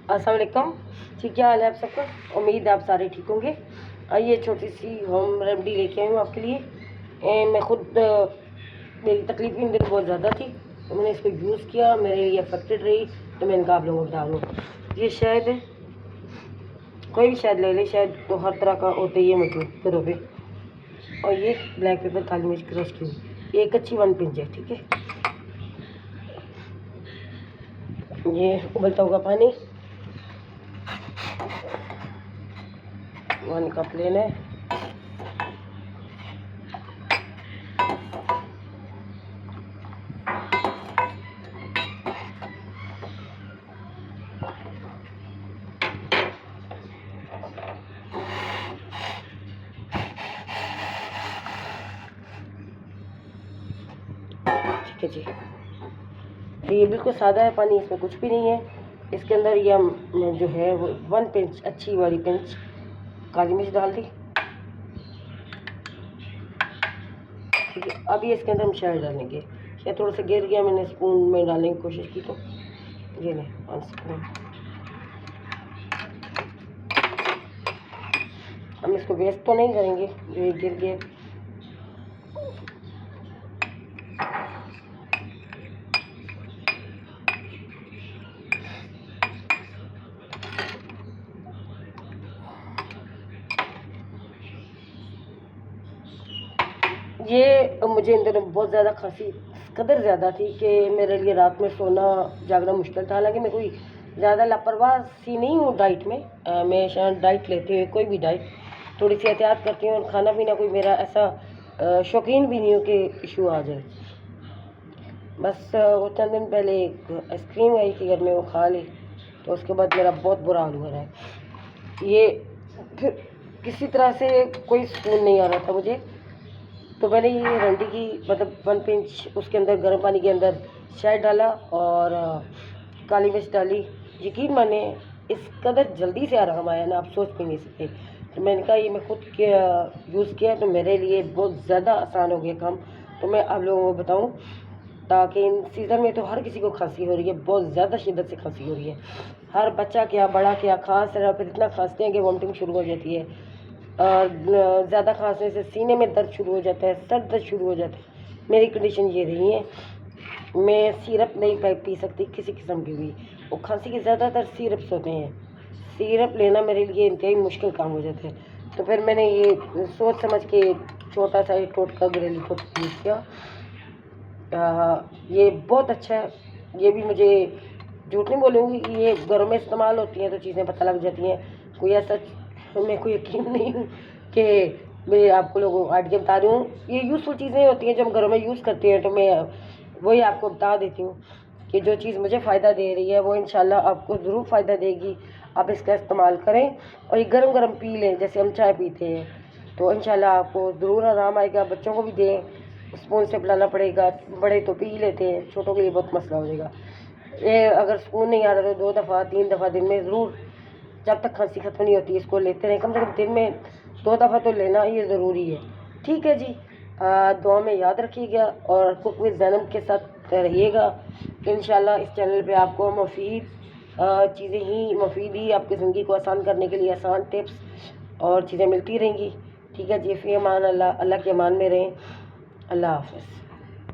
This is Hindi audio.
अस्सलाम वालेकुम। ठीक, क्या हाल है आप सबका? उम्मीद है आप सारे ठीक होंगे। आइए छोटी सी होम रेमेडी लेके आई हूँ आपके लिए। मैं खुद मेरी तकलीफ इन दिनों बहुत ज़्यादा थी, तो मैंने इसको यूज़ किया, मेरे लिए अफेक्टेड रही, तो मैंने कहा आप लोगों को बता दूँ। ये शहद है, कोई भी शहद ले ले, शहद तो हर तरह का होता ही है मौजूद घरों पे। और ये ब्लैक पेपर, काली मिर्च क्रश की हुई, एक अच्छी 1 पिंच है, ठीक है। ये उबलता हुआ पानी 1 कप लेना है। ठीक है जी, तो ये बिल्कुल सादा है पानी, इसमें कुछ भी नहीं है। इसके अंदर ये हम जो है वो 1 पिंच, अच्छी वाली पिंच काली मिर्च डाल दी, ठीक है। अब ये इसके अंदर हम शहद डालेंगे। शहद थोड़ा सा गिर गया, मैंने स्पून में डालने की कोशिश की, तो ये लें 1 स्पून। हम इसको वेस्ट तो नहीं करेंगे, जो ये गिर गया। ये मुझे इन दिनों बहुत ज़्यादा खांसी कदर ज़्यादा थी कि मेरे लिए रात में सोना जागना मुश्किल था। हालांकि मैं कोई ज़्यादा लापरवाह सी नहीं हूँ डाइट में। मैं शायद डाइट लेते हुए कोई भी डाइट थोड़ी सी एहतियात करती हूँ, और खाना पीना कोई मेरा ऐसा शौकीन भी नहीं हो कि इशू आ जाए। बस वो चंद दिन पहले एक आइसक्रीम आई थी घर में, वो खा ली, तो उसके बाद मेरा बहुत बुरा हाल हुआ है। ये फिर किसी तरह से कोई सुकून नहीं आ रहा था मुझे, तो मैंने ये रंडी की मतलब 1 पिंच उसके अंदर गर्म पानी के अंदर शहद डाला और काली मिर्च डाली। यकीन माने इस कदर जल्दी से आराम आया ना, आप सोच भी नहीं सकते। तो मैंने कहा ये मैं खुद यूज़ किया, तो मेरे लिए बहुत ज़्यादा आसान हो गया काम। तो मैं आप लोगों को बताऊं, ताकि इन सीज़न में तो हर किसी को खांसी हो रही है, बहुत ज़्यादा शिद्दत से खांसी हो रही है। हर बच्चा क्या बड़ा क्या खांस रहा, फिर इतना खांसते हैं कि वॉमिटिंग शुरू हो जाती है, और ज़्यादा खांसने से सीने में दर्द शुरू हो जाता है, सर दर्द शुरू हो जाता है। मेरी कंडीशन ये रही है, मैं सिरप नहीं पी सकती किसी किस्म की भी। वो खांसी के ज़्यादातर सिरप्स होते हैं, सिरप लेना मेरे लिए इंतहाई मुश्किल काम हो जाता है। तो फिर मैंने ये सोच समझ के छोटा सा एक टोटका घरेलू टोटका यूज़ किया। ये बहुत अच्छा है। ये भी मुझे झूठ नहीं बोलूँगी कि ये घरों में इस्तेमाल होती हैं तो चीज़ें पता लग जाती हैं। कोई ऐसा मेरे को यकीन नहीं कि मैं आपको लोगों को आइडिया बता रही हूँ। ये यूज़फुल चीज़ें होती हैं जो हम घरों में यूज़ करते हैं, तो मैं वही आपको बता देती हूँ कि जो चीज़ मुझे फ़ायदा दे रही है वो इंशाल्लाह आपको ज़रूर फ़ायदा देगी। आप इसका इस्तेमाल करें और ये गरम गरम पी लें जैसे हम चाय पीते हैं, तो इंशाल्लाह आपको ज़रूर आराम आएगा। बच्चों को भी दें, स्पून से पिलाना पड़ेगा, बड़े तो पी लेते हैं, छोटों के लिए बहुत मसला हो जाएगा। ये अगर सुकून नहीं आ रहा तो 2 दफ़ा 3 दफ़ा दिन में ज़रूर, जब तक खांसी ख़त्म नहीं होती, इसको लेते रहें। कम से कम दिन में 2 दफ़ा तो लेना ये ज़रूरी है, ठीक है जी। दुआ में याद रखिएगा और कुक विद ज़ैनब के साथ रहिएगा। इंशाल्लाह इस चैनल पे आपको मुफीद चीज़ें ही, मुफीद ही आपकी ज़िंदगी को आसान करने के लिए आसान टिप्स और चीज़ें मिलती रहेंगी, ठीक है जी। फ़ी अमान अल्लाह, अल्लाह के अमान में रहें। अल्लाह हाफ़िज़।